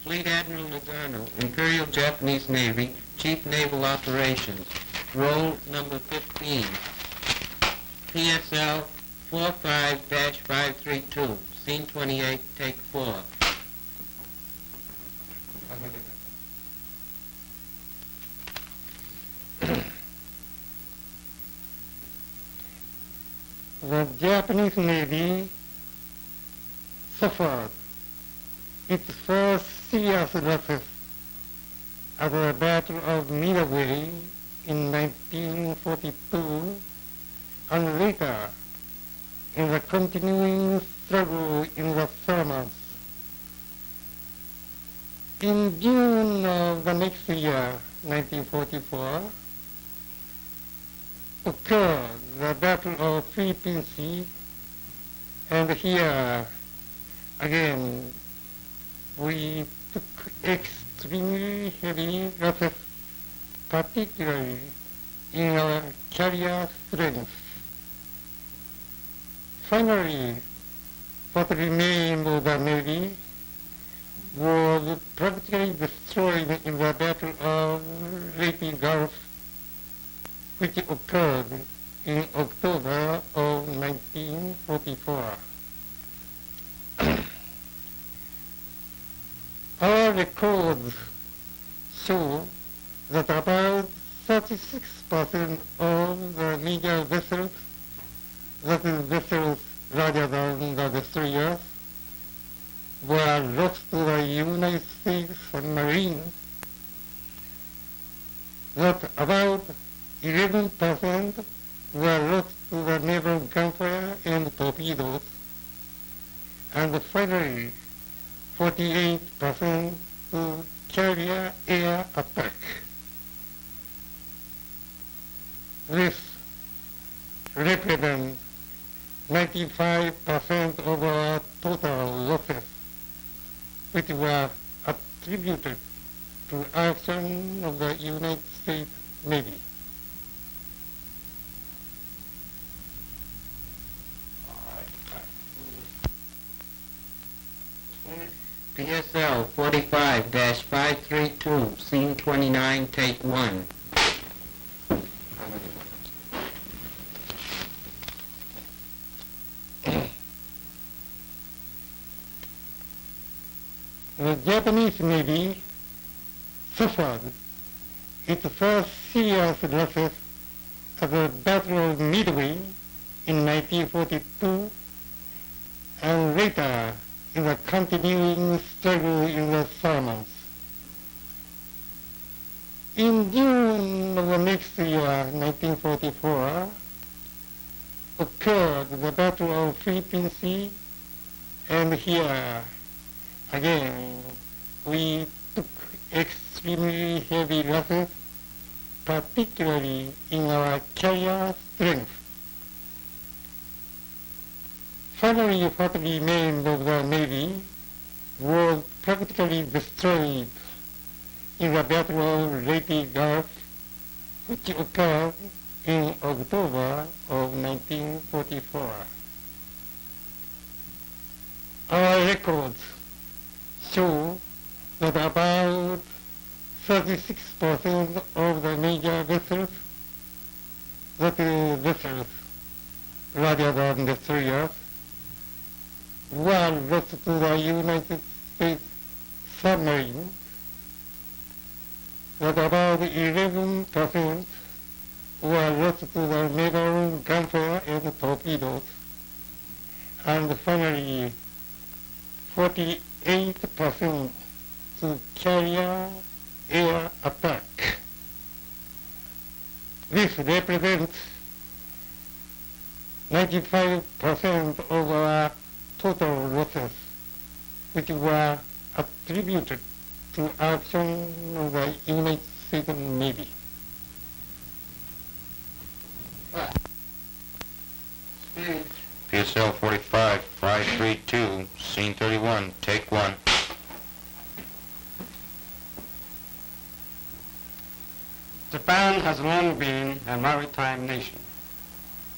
Fleet Admiral Nagano, Imperial Japanese Navy, Chief Naval Operations, Roll number 15, PSL 45-532, Scene 28, Take 4. The Japanese Navy suffered its first serious losses at the Battle of Midway in 1942 and later in the continuing struggle in the summer. In June of the next year, 1944, occurred the Battle of Philippine Sea, and here again we took extremely heavy losses, particularly in our carrier strength. Finally, what remained of the Navy was practically destroyed in the Battle of Leyte Gulf, which occurred in October of 1944. Our records show that about 36% of the major vessels, that is vessels larger than the destroyers, were lost to the United States submarine, that about 11% were lost to the naval gunfire and torpedoes, and finally 48% to carrier air attack. This represents 95% of our total losses, which were attributed to action of the United States Navy. PSL 45-532, Scene 29, Take 1. The Japanese Navy suffered its first serious losses at the Battle of Midway in 1942 and later in the continuing struggle in the Solomons. In June of the next year, 1944, occurred the Battle of Philippine Sea, and here again we took extremely heavy losses, particularly in our carrier strength. Finally, what remained of the Navy was practically destroyed in the Battle of Leyte Gulf, which occurred in October of 1944. Our records show that about 36% of the major vessels, that is vessels larger than destroyers, were lost to the United States submarines, that about 11% were lost to the naval gunfire and torpedoes, and finally 48% to carrier air attack. This represents 95% of our total losses, which were attributed to action of the United States Navy. PSL 45-532, Scene 31, Take 1. Japan has long been a maritime nation,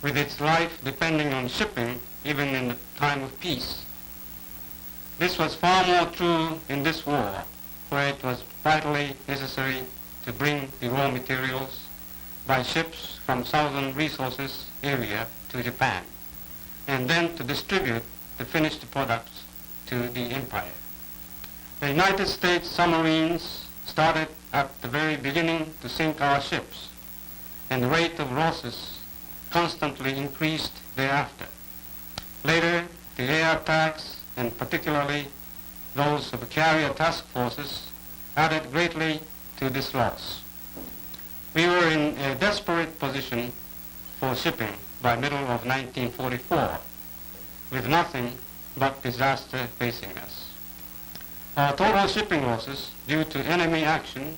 with its life depending on shipping even in the time of peace. This was far more true in this war, where it was vitally necessary to bring the raw materials by ships from southern resources area to Japan, and then to distribute the finished products to the empire. The United States submarines started at the very beginning to sink our ships, and the rate of losses constantly increased thereafter. Later, the air attacks, and particularly those of the carrier task forces, added greatly to this loss. We were in a desperate position for shipping by middle of 1944, with nothing but disaster facing us. Our total shipping losses due to enemy action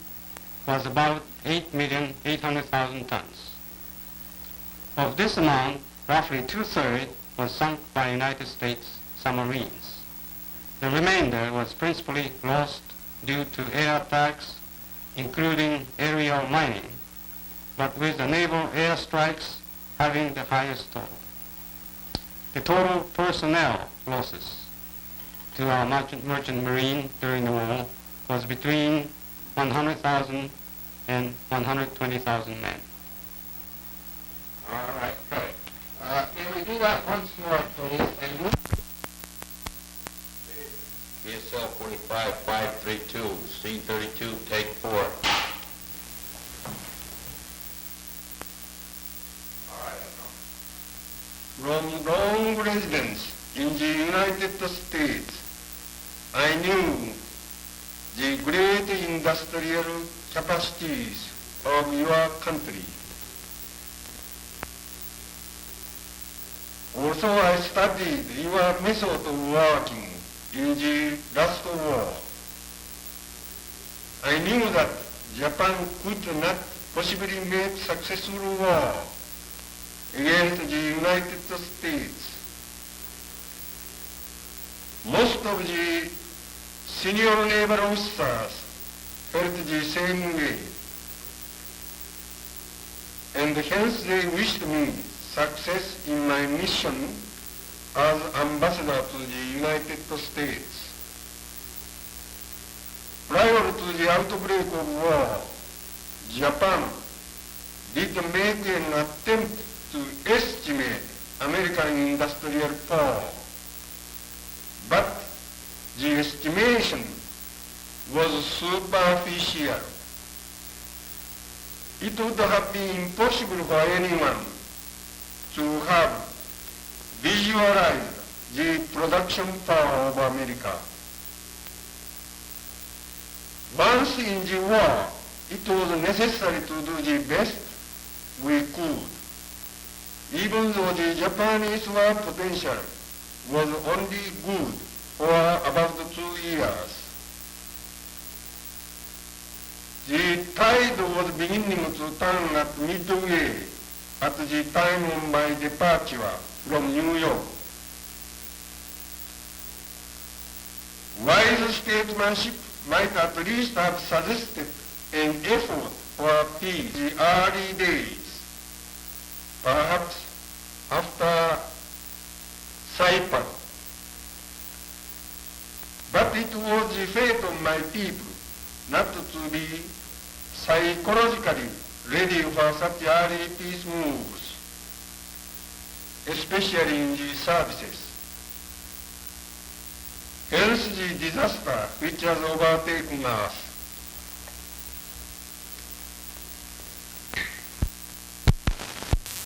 was about 8,800,000 tons. Of this amount, roughly two-thirds was sunk by United States submarines. The remainder was principally lost due to air attacks, including aerial mining, but with the naval airstrikes having the highest total. The total personnel losses to our merchant marine during the war was between 100,000 and 120,000 men. All right, good. Can we do that once more, please? And you... PSL 45-532, scene 32, take 4. From long residence in the United States, I knew the great industrial capacities of your country. Also, I studied your method of working in the last war. I knew that Japan could not possibly make successful war against the United States. Most of the senior naval officers felt the same way, and hence they wished me success in my mission as ambassador to the United States. Prior to the outbreak of war, Japan did make an attempt to estimate American industrial power, but the estimation was superficial. It would have been impossible for anyone to have visualized the production power of America. Once in the war, it was necessary to do the best we could, even though the Japanese war potential was only good for about 2 years. The tide was beginning to turn at midway at the time of my departure from New York. Wise statesmanship might at least have suggested an effort for peace in the early days. Perhaps after Saipan. But it was the fate of my people not to be psychologically ready for such early peace moves, especially in the services. Hence the disaster which has overtaken us.